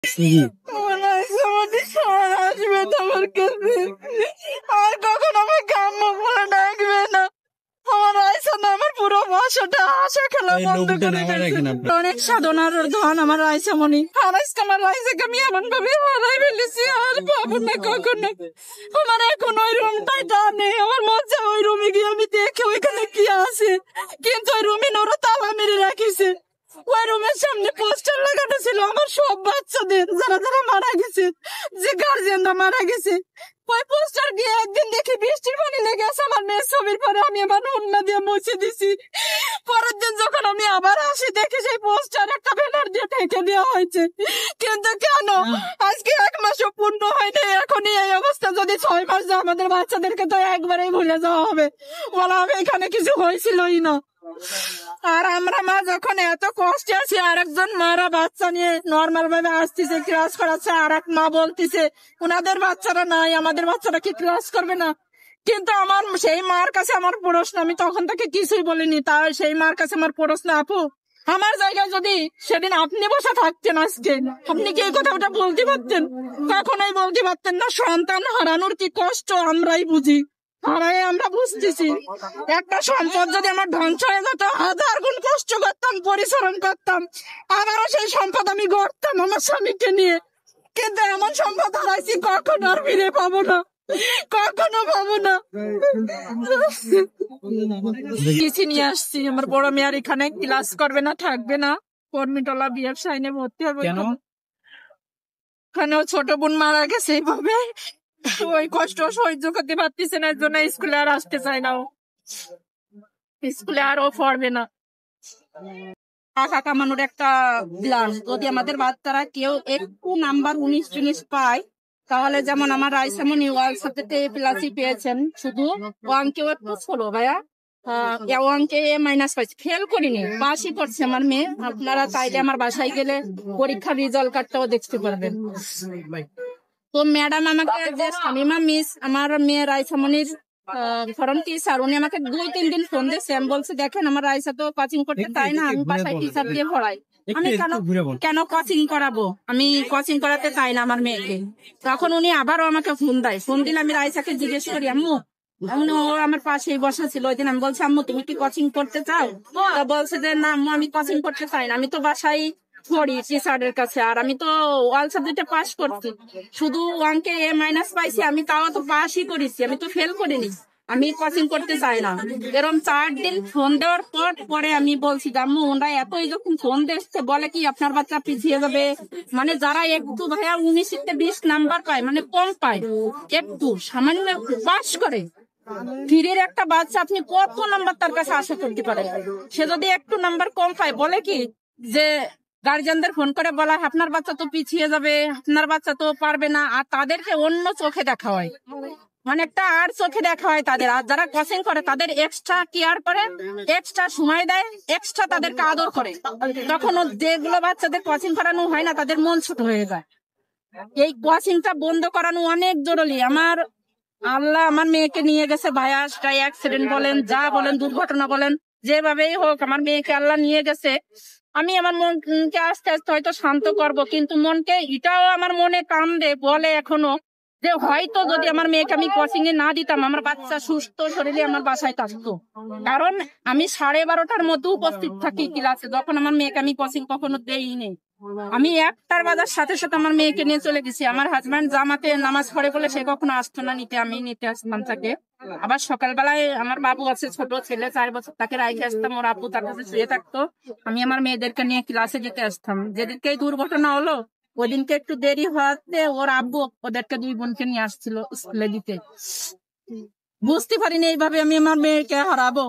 আসবে তোমার কাছে আর কখন আমার কাম করে ডাকবে না। আমার আইসা না আমার পুরো বাসাটা আশা খেলা বন্ধ করে দিয়েছে। অনেক সাধনার ধন আমার আইসা মনি আর আজকে আমার আইসাকে আমি এমন ভাবে হারাই ফেলেছি আর পাবো না কখনো। আমার এখন ওই রুমটাই নেই। আমার মন চায় ওই রুমে গিয়ে আমি দেখি ওইখানে কি আছে, কিন্তু ওই রুমে ওরা তালা মেরে রাখিছে। ওই রুমের সামনে পোস্টার লাগানো ছিল আমার সব বাচ্চাদের যারা যারা মারা গেছে, যে গার্জিয়ানরা মারা গেছে। ওই পোস্টার গিয়ে একদিন দেখি বৃষ্টির পানি লেগে আছে আমার মেয়ের ছবির পরে আমি আমার উন্না দিয়ে মুছে দিছি। পরের দিন যখন আমি আবার আসি দেখি সেই পোস্টার একটা ব্যানার দিয়ে ঢেকে দেওয়া হয়েছে। কিন্তু কেন আজকে 1 মাসও পূর্ণ হয়নি, এখনই এই অবস্থা। যদি 6 মাস যায় আমাদের বাচ্চাদেরকে তো একবারেই ভুলে যাওয়া হবে, বলা হবে এখানে কিছু হয়েছিলই না। আর আমরা মা যখন এত কষ্টে আছি, আরেকজন মারা বাচ্চা নিয়ে নর্মাল ভাবে আসতেছে, ক্লাস করাচ্ছে, আর এক মা বলতেছে ওনাদের বাচ্চারা নাই, আমাদের বাচ্চারা কি ক্লাস করবে না। কিন্তু আমার সেই মার কাছে আমার প্রশ্ন, আমি তখন তাকে কিছুই বলিনি, তাই সেই মার কাছে আমার প্রশ্ন, আপু আমার জায়গায় যদি সেদিন আপনি বসে থাকতেন আজকে আপনি কি এই কথাটা বলতে পারতেন? কখনোই বলতে পারতেন না। সন্তান হারানোর কি কষ্ট আমরাই বুঝি, আমরা বুঝতেছি। একটা সম্পদ যদি আমার ধ্বংস হয়ে যেত, 1000 গুণ কষ্ট করতাম, পরিশ্রম করতাম, আবারও সেই সম্পদ আমি গড়তাম আমার স্বামীকে নিয়ে। কিন্তু এমন সম্পদ হারাইছি কখনো আর ফিরে পাবো না, কখনো পাবো না। কিছু নিয়ে আসছি, আমার বড় মেয়ার এখানে ক্লাস করবে না, থাকবে না, কর্মীটলা বিএফ সাইনে ভর্তি হবে। ওখানেও ছোট বোন মারা গেছে এইভাবে, ওই কষ্ট সহ্য করতে পারতেছে না, এর জন্য স্কুলে আর আসতে চায় না। স্কুলে আর ও পড়বে না। টাকা কামানোর একটা প্ল্যান, যদি আমাদের বাচ্চারা কেউ একটু নাম্বার 19 পায়, তাহলে যেমন আমার রাইসামনি ওয়াল সাবজেক্টে A+ পেয়েছেন, শুধু অঙ্কেও একটু ছোলো ভাইয়া, অঙ্কে A- পাইছে, ফেল করিনি, পাসই করছে আমার মেয়ে। আপনারা চাইলে আমার বাসায় গেলে পরীক্ষার রেজাল্ট কার্ডটাও দেখতে পারবেন। তো ম্যাডাম আমাকে, যে শামিমা মিস আমার মেয়ে রাইসামনির ফরেন টিচার, উনি আমাকে 2-3 দিন ফোন দিয়েছে। আমি বলছি দেখেন আমার রাইসা তো কোচিং করতে চাই না, আমি বাসায় টিচার দিয়ে পড়াই, আমি কেন কোচিং করাবো, আমি কোচিং করাতে চাই না আমার মেয়েকে। তখন উনি আবারও আমাকে ফোন দেয়, ফোন দিলে আমি রাইসাকে জিজ্ঞেস করি, আম্মু ও আমার পাশেই বসা ছিল ওই দিন, আমি বলছি আম্মু তুমি কি কোচিং করতে চাও? তা বলছে যে না আম্মু আমি কোচিং করতে চাই না, আমি তো বাসায় পড়ি টিচারের কাছে, আর আমি তো অল সাবজেক্টে পাস করছি, শুধু অঙ্কে A- পাইছি, আমি তাও তো পাসই করেছি, আমি তো ফেল করিনি, আমি কোচিং করতে চাই না। এরকম 4 দিন ফোন দেওয়ার পরে আমি বলছি আম্মু ওরা এতই যখন ফোন দিচ্ছে, বলে কি আপনার বাচ্চা পিছিয়ে যাবে, মানে যারা একটু ভাইয়া 19-তে 20 নাম্বার পায়, মানে কম পায়, একটু সামান্য পাস করে, ফিরের একটা বাচ্চা আপনি কত নাম্বার তার কাছে আশা করতে পারেন? সে যদি একটু নাম্বার কম পায়, বলে কি যে গার্জিয়ানদের ফোন করে বলা আপনার বাচ্চা তো পিছিয়ে যাবে, আপনার বাচ্চা তো পারবে না, আর তাদেরকে অন্য চোখে দেখা হয়, মানে একটা আর চোখে দেখা হয় তাদের। আর যারা কোচিং করে তাদের এক্সট্রা কেয়ার করে, এক্সট্রা সময় দেয়, এক্সট্রা তাদেরকে আদর করে। তখন যেগুলো বাচ্চাদের কোচিং করানো হয় না, তাদের মন ছোট হয়ে যায়। এই কোচিংটা বন্ধ করানো অনেক জরুরি। আমার আল্লাহ আমার মেয়েকে নিয়ে গেছে ভাইয়া, অ্যাক্সিডেন্ট বলেন, যা বলেন, দুর্ঘটনা বলেন, যেভাবেই হোক আমার মেয়েকে আল্লাহ নিয়ে গেছে। আমি আমার মনকে আস্তে আস্তে হয়তো শান্ত করব, কিন্তু মনকে এটাও আমার মনে কান্দে, বলে এখনো যে হয়তো যদি আমার মেয়েকে আমি কোচিং এ না দিতাম, আমার বাচ্চা সুস্থ শরীরে আমার বাসায় থাকতো। কারণ আমি 12:30টার মধ্যে উপস্থিত থাকি ক্লাসে, যখন আমার মেয়েকে আমি কোচিং কখনো দেইনি। আমি 1টার বাজার সাথে সাথে আমার মেয়েকে নিয়ে চলে গেছি। আমার হাজবেন্ড জামাতে নামাজ পড়ে বলে সে কখনো আসতো না নিতে, আমি নিতে আসতাম তাকে। আবার সকালবেলায় আমার বাবু আছে, ছোট ছেলে 4 বছর, তাকে রাখে আসতাম, ওর আব্বু তার কাছে শুয়ে থাকতো, আমি আমার মেয়েদেরকে নিয়ে ক্লাসে যেতে আসতাম। যেদিনকে দুর্ঘটনা হলো ওই দিনকে একটু দেরি হওয়াতে ওর আব্বু ওদেরকে 2 বোনকে নিয়ে আসছিল স্কুলে দিতে। বুঝতে পারিনি এইভাবে আমি আমার মেয়েকে হারাবো।